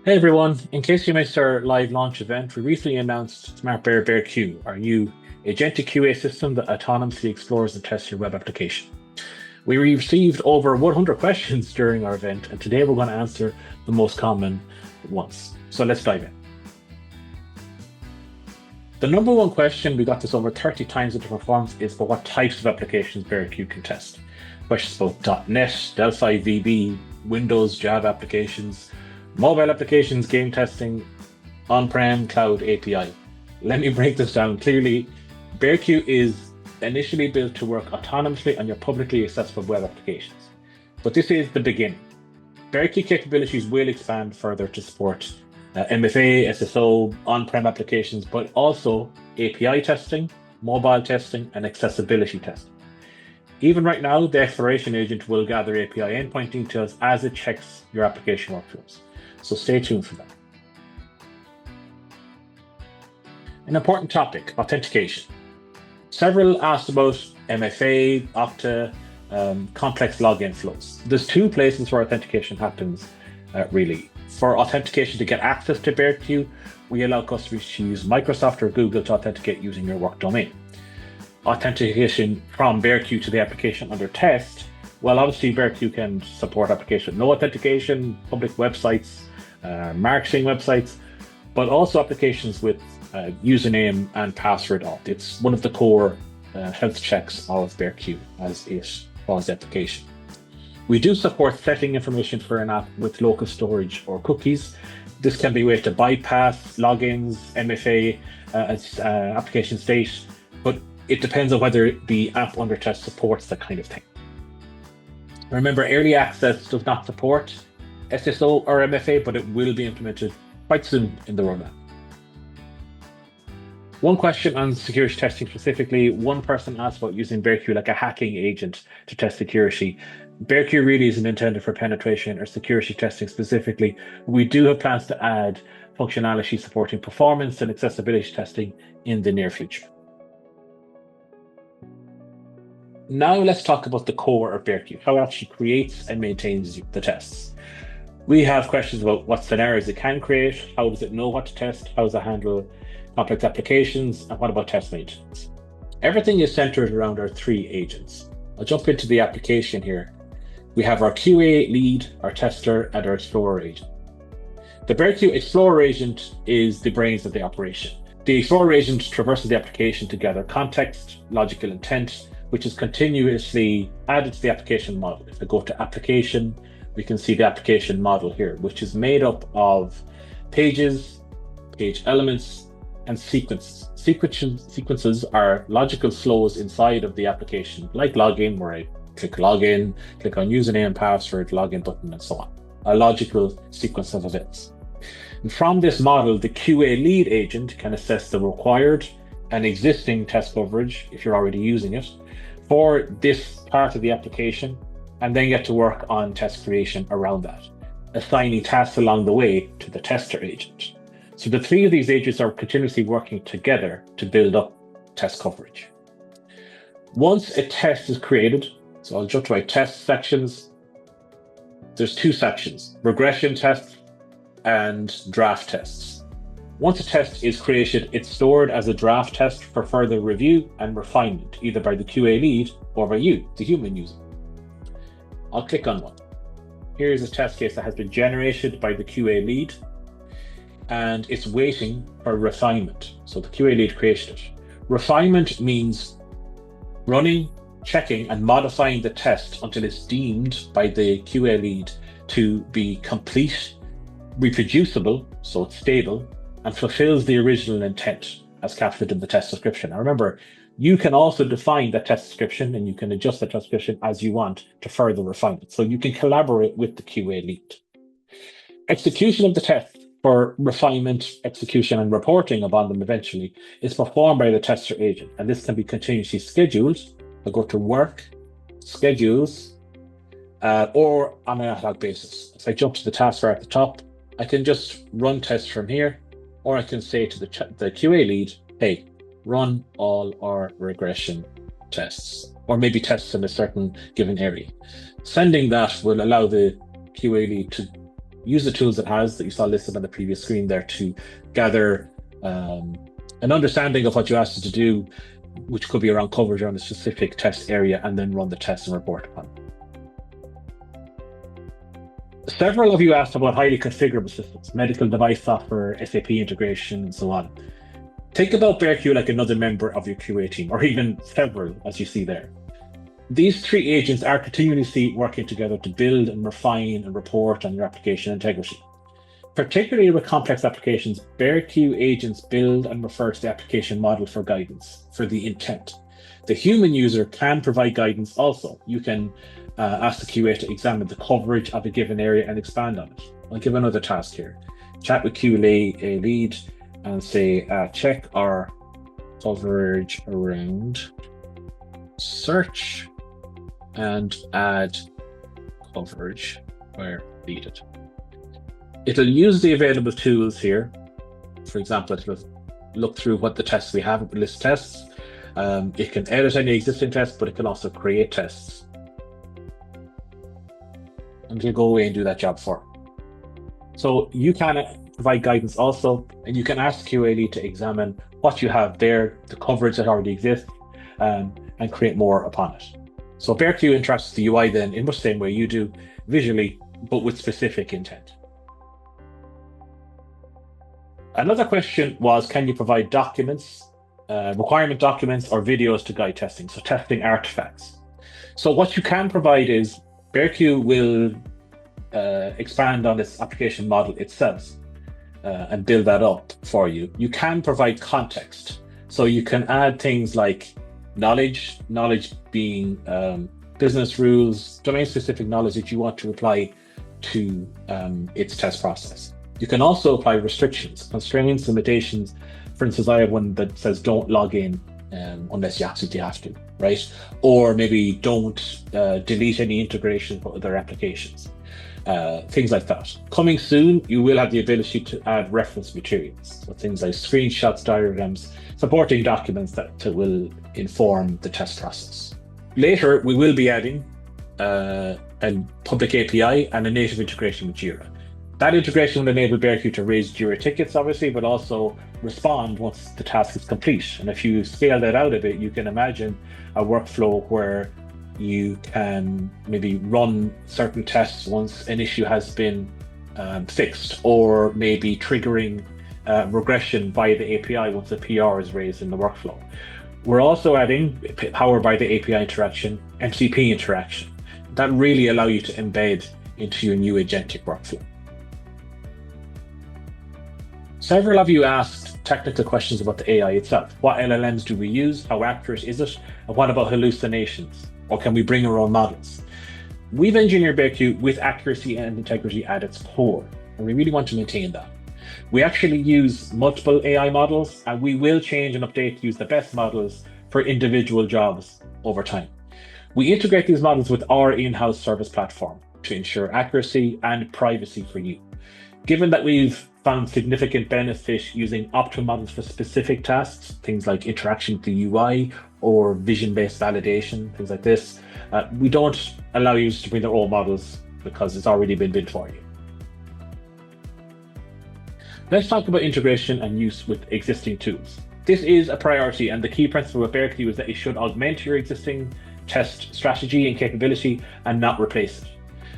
Hey everyone, in case you missed our live launch event, we recently announced BearQ, our new agentic QA system that autonomously explores and tests your web application. We received over 100 questions during our event, and today we're going to answer the most common ones. So let's dive in. The number one question, we got this over 30 times in the performance, is for what types of applications BearQ can test. Questions about .NET, Delphi VB, Windows, Java applications, mobile applications, game testing, on-prem, cloud API. Let me break this down clearly. BearQ is initially built to work autonomously on your publicly accessible web applications. But this is the beginning. BearQ capabilities will expand further to support MFA, SSO, on-prem applications, but also API testing, mobile testing, and accessibility testing. Even right now, the exploration agent will gather API endpoint details as it checks your application workflows. So stay tuned for that. An important topic, authentication. Several asked about MFA, Okta, complex login flows. There's two places where authentication happens, really. For authentication to get access to BearQ, we allow customers to use Microsoft or Google to authenticate using your work domain. Authentication from BearQ to the application under test, well, obviously BearQ can support application no authentication, public websites, marketing websites, but also applications with username and password auth. It's one of the core health checks of BearQ as it follows the application. We do support setting information for an app with local storage or cookies. This can be a way to bypass logins, MFA, application state, but it depends on whether the app under test supports that kind of thing. Remember, early access does not support SSO or MFA, but it will be implemented quite soon in the roadmap. One question on security testing specifically, one person asked about using BearQ like a hacking agent to test security. BearQ really isn't intended for penetration or security testing specifically. We do have plans to add functionality supporting performance and accessibility testing in the near future. Now let's talk about the core of BearQ, how it actually creates and maintains the tests. We have questions about what scenarios it can create, how does it know what to test, how does it handle complex applications, and what about test maintenance? Everything is centered around our three agents. I'll jump into the application here. We have our QA lead, our tester, and our Explorer agent. The BearQ Explorer agent is the brains of the operation. The Explorer agent traverses the application to gather context, logical intent, which is continuously added to the application model. If I go to application, we can see the application model here, which is made up of pages, page elements, and sequences. Sequences are logical flows inside of the application, like login, where I click login, click on username, password, login button, and so on. A logical sequence of events. And from this model, the QA lead agent can assess the required and existing test coverage, if you're already using it, for this part of the application, and then get to work on test creation around that, assigning tasks along the way to the tester agent. So the three of these agents are continuously working together to build up test coverage. Once a test is created, so I'll jump to my test sections. There's two sections, regression tests and draft tests. Once a test is created, it's stored as a draft test for further review and refinement, either by the QA lead or by you, the human user. I'll click on one. Here's a test case that has been generated by the QA lead, and it's waiting for refinement. So the QA lead created it. Refinement means running, checking, and modifying the test until it's deemed by the QA lead to be complete, reproducible, so it's stable, and fulfills the original intent as captured in the test description. Now remember, you can also define the test description and you can adjust the test description as you want to further refine it. So you can collaborate with the QA lead. Execution of the test for refinement, execution, and reporting upon them eventually is performed by the tester agent. And this can be continuously scheduled. I go to work, schedules, or on an ad hoc basis. If I jump to the taskbar at the top, I can just run tests from here, or I can say to the QA lead, hey, run all our regression tests, or maybe tests in a certain given area. Sending that will allow the QA lead to use the tools it has that you saw listed on the previous screen there to gather an understanding of what you asked it to do, which could be around coverage around a specific test area, and then run the test and report upon it. Several of you asked about highly configurable systems, medical device software, SAP integration, and so on. Think about BearQ like another member of your QA team, or even several, as you see there. These three agents are continuously working together to build and refine and report on your application integrity. Particularly with complex applications, BearQ agents build and refer to the application model for guidance, for the intent. The human user can provide guidance also. You can ask the QA to examine the coverage of a given area and expand on it. I'll give another task here. Chat with QA lead and say, check our coverage around search and add coverage where needed. It'll use the available tools here. For example, it'll look through what the tests we have, list tests. It can edit any existing tests, but it can also create tests. And it'll go away and do that job for it. So you can provide guidance also, and you can ask QA lead to examine what you have there, the coverage that already exists, and create more upon it. So BearQ interacts with the UI then in much the same way you do, visually, but with specific intent. Another question was, can you provide documents, requirement documents or videos to guide testing? So testing artifacts. So what you can provide is BearQ will expand on this application model itself and build that up for you. You can provide context. So you can add things like knowledge being business rules, domain-specific knowledge that you want to apply to its test process. You can also apply restrictions, constraints, limitations. For instance, I have one that says don't log in unless you absolutely have to, right? Or maybe don't delete any integration with other applications, things like that. Coming soon, you will have the ability to add reference materials, so things like screenshots, diagrams, supporting documents that will inform the test process. Later, we will be adding a public API and a native integration with Jira. That integration will enable BearQ to raise Jira tickets, obviously, but also respond once the task is complete. And if you scale that out a bit, you can imagine a workflow where you can maybe run certain tests once an issue has been fixed, or maybe triggering regression via the API once a PR is raised in the workflow. We're also adding, powered by the API interaction, MCP interaction. That really allow you to embed into your new agentic workflow. Several of you asked technical questions about the AI itself. What LLMs do we use? How accurate is it? And what about hallucinations? Or can we bring our own models? We've engineered BearQ with accuracy and integrity at its core, and we really want to maintain that. We actually use multiple AI models, and we will change and update to use the best models for individual jobs over time. We integrate these models with our in-house service platform to ensure accuracy and privacy for you. Given that we've found significant benefit using optimal models for specific tasks, things like interaction with the UI or vision-based validation, things like this, we don't allow users to bring their own models because it's already been built for you. Let's talk about integration and use with existing tools. This is a priority, and the key principle with BearQ is that it should augment your existing test strategy and capability and not replace it.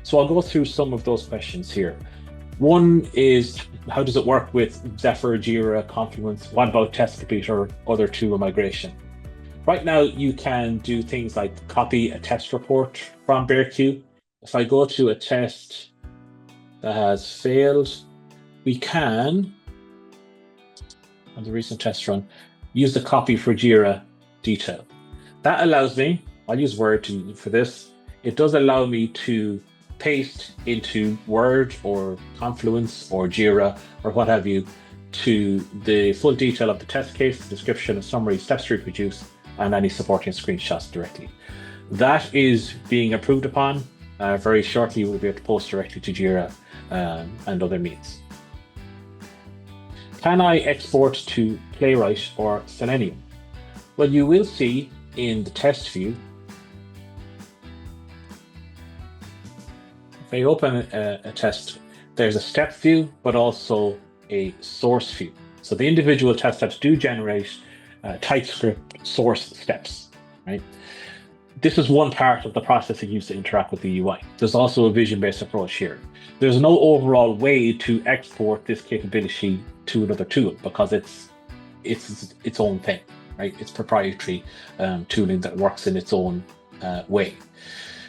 So I'll go through some of those questions here. One is, how does it work with Zephyr, Jira, Confluence? What about Test Complete or other tool migration? Right now, you can do things like copy a test report from BearQ. If I go to a test that has failed, we can, on the recent test run, use the copy for Jira detail. That allows me, I'll use Word for this. It does allow me to paste into Word or Confluence or Jira or what have you to the full detail of the test case, description, a summary, steps to reproduce, and any supporting screenshots directly. That is being improved upon. Very shortly, we'll be able to post directly to Jira and other means. Can I export to Playwright or Selenium? Well, you will see in the test view, if I open a test There's a step view, but also a source view. So the individual test steps do generate TypeScript source steps, right? This is one part of the process it used to interact with the UI. There's also a vision-based approach here. There's no overall way to export this capability to another tool because it's its own thing, right? It's proprietary tooling that works in its own way.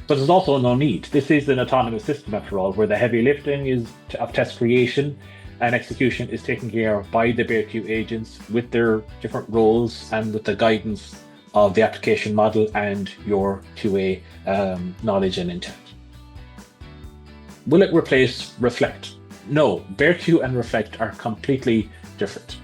But there's also no need. This is an autonomous system after all, where the heavy lifting of test creation and execution is taken care of by the BearQ agents with their different roles and with the guidance of the application model and your QA knowledge and intent. Will it replace Reflect? No, BearQ and Reflect are completely different.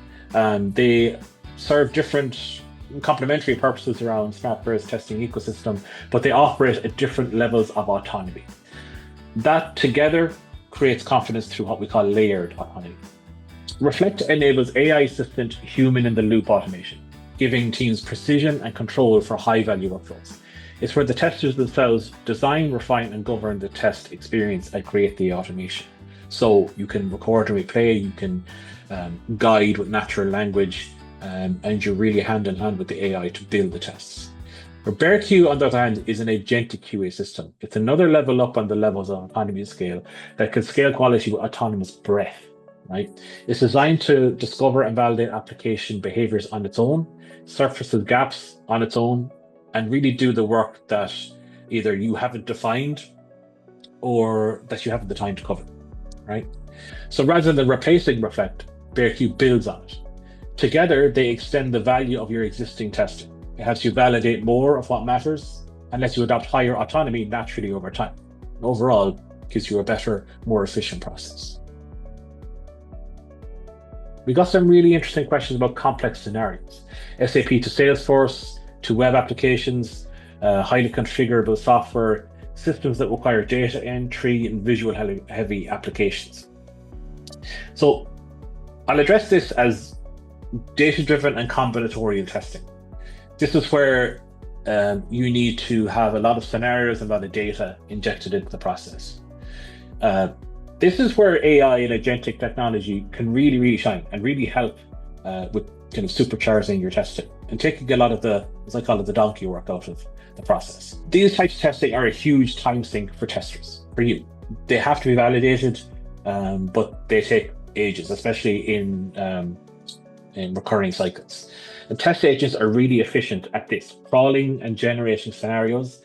They serve different complementary purposes around SmartBear's testing ecosystem, but they operate at different levels of autonomy. That together creates confidence through what we call layered autonomy. Reflect enables AI-assisted human-in-the-loop automation, giving teams precision and control for high-value workflows. It's where the testers themselves design, refine, and govern the test experience and create the automation. So you can record and replay, you can guide with natural language, and you're really hand-in-hand with the AI to build the tests. Where BearQ, on the other hand, is an agentic QA system. It's another level up on the levels of autonomy scale that can scale quality with autonomous breadth, right? It's designed to discover and validate application behaviors on its own, surfaces gaps on its own, and really do the work that either you haven't defined or that you haven't the time to cover, right? So rather than replacing Reflect, BearQ builds on it. Together, they extend the value of your existing testing. It helps you validate more of what matters and lets you adopt higher autonomy naturally over time. Overall, gives you a better, more efficient process. We got some really interesting questions about complex scenarios. SAP to Salesforce, to web applications, highly configurable software, systems that require data entry and visual heavy applications. So I'll address this as data-driven and combinatorial testing. This is where you need to have a lot of scenarios and a lot of data injected into the process. This is where AI and agentic technology can really, really shine and really help with kind of supercharging your testing and taking a lot of the, as I call it, the donkey work out of the process. These types of testing are a huge time sink for testers, for you. They have to be validated, but they take ages, especially in recurring cycles. And test agents are really efficient at this, crawling and generating scenarios,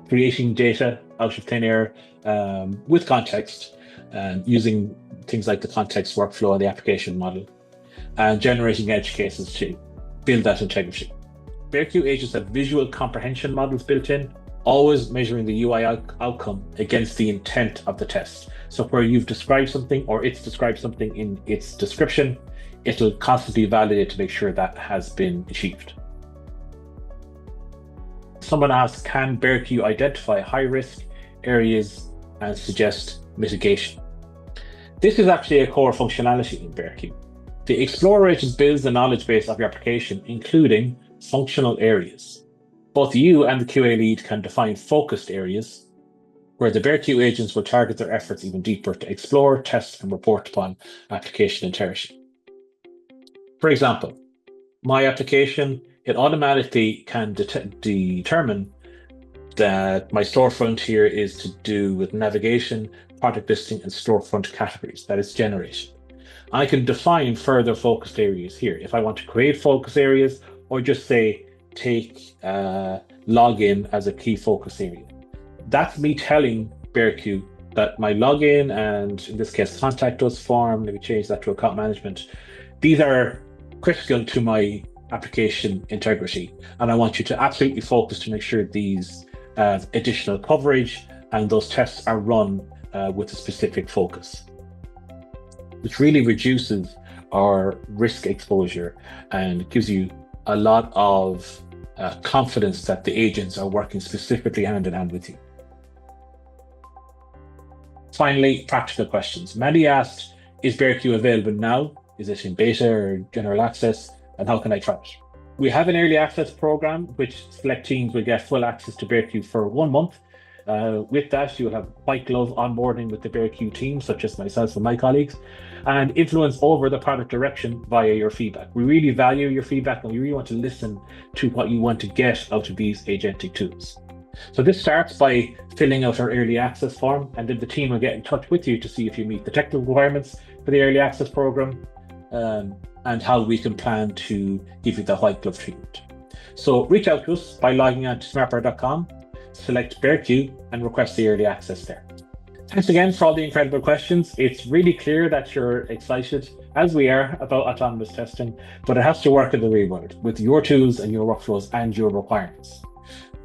creating data out of thin air with context, using things like the context workflow and the application model, and generating edge cases to build that integrity. BearQ agents have visual comprehension models built in, always measuring the UI outcome against the intent of the test. So where you've described something or it's described something in its description, it'll constantly validate to make sure that has been achieved. Someone asked, can BearQ identify high-risk areas and suggest mitigation? This is actually a core functionality in BearQ. The Explorer agent builds the knowledge base of your application, including functional areas. Both you and the QA lead can define focused areas, where the BearQ agents will target their efforts even deeper to explore, test, and report upon application integrity. For example, my application, it automatically can determine that my storefront here is to do with navigation, product listing, and storefront categories that it's generated. I can define further focused areas here. If I want to create focus areas or just say, take login as a key focus area. That's me telling BearQ that my login and in this case, contact us form, let me change that to account management. These are critical to my application integrity. And I want you to absolutely focus to make sure these have additional coverage and those tests are run with a specific focus, which really reduces our risk exposure and gives you a lot of confidence that the agents are working specifically hand in hand with you. Finally, practical questions. Mandy asked, is BearQ available now? Is it in beta or general access? And how can I try it? We have an early access program, which select teams will get full access to BearQ for 1 month. With that, you'll have white glove onboarding with the BearQ team, such as myself and my colleagues, and influence over the product direction via your feedback. We really value your feedback, and we really want to listen to what you want to get out of these agentic tools. So this starts by filling out our early access form, and then the team will get in touch with you to see if you meet the technical requirements for the early access program, and how we can plan to give you the white glove treatment. So reach out to us by logging on to smartbear.com, select BearQ, and request the early access there. Thanks again for all the incredible questions. It's really clear that you're excited, as we are, about autonomous testing, but it has to work in the real world with your tools and your workflows and your requirements.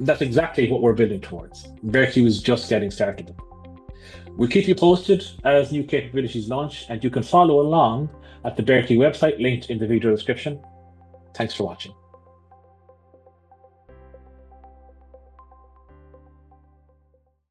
That's exactly what we're building towards. BearQ is just getting started. We'll keep you posted as new capabilities launch, and you can follow along at the BearQ website linked in the video description. Thanks for watching.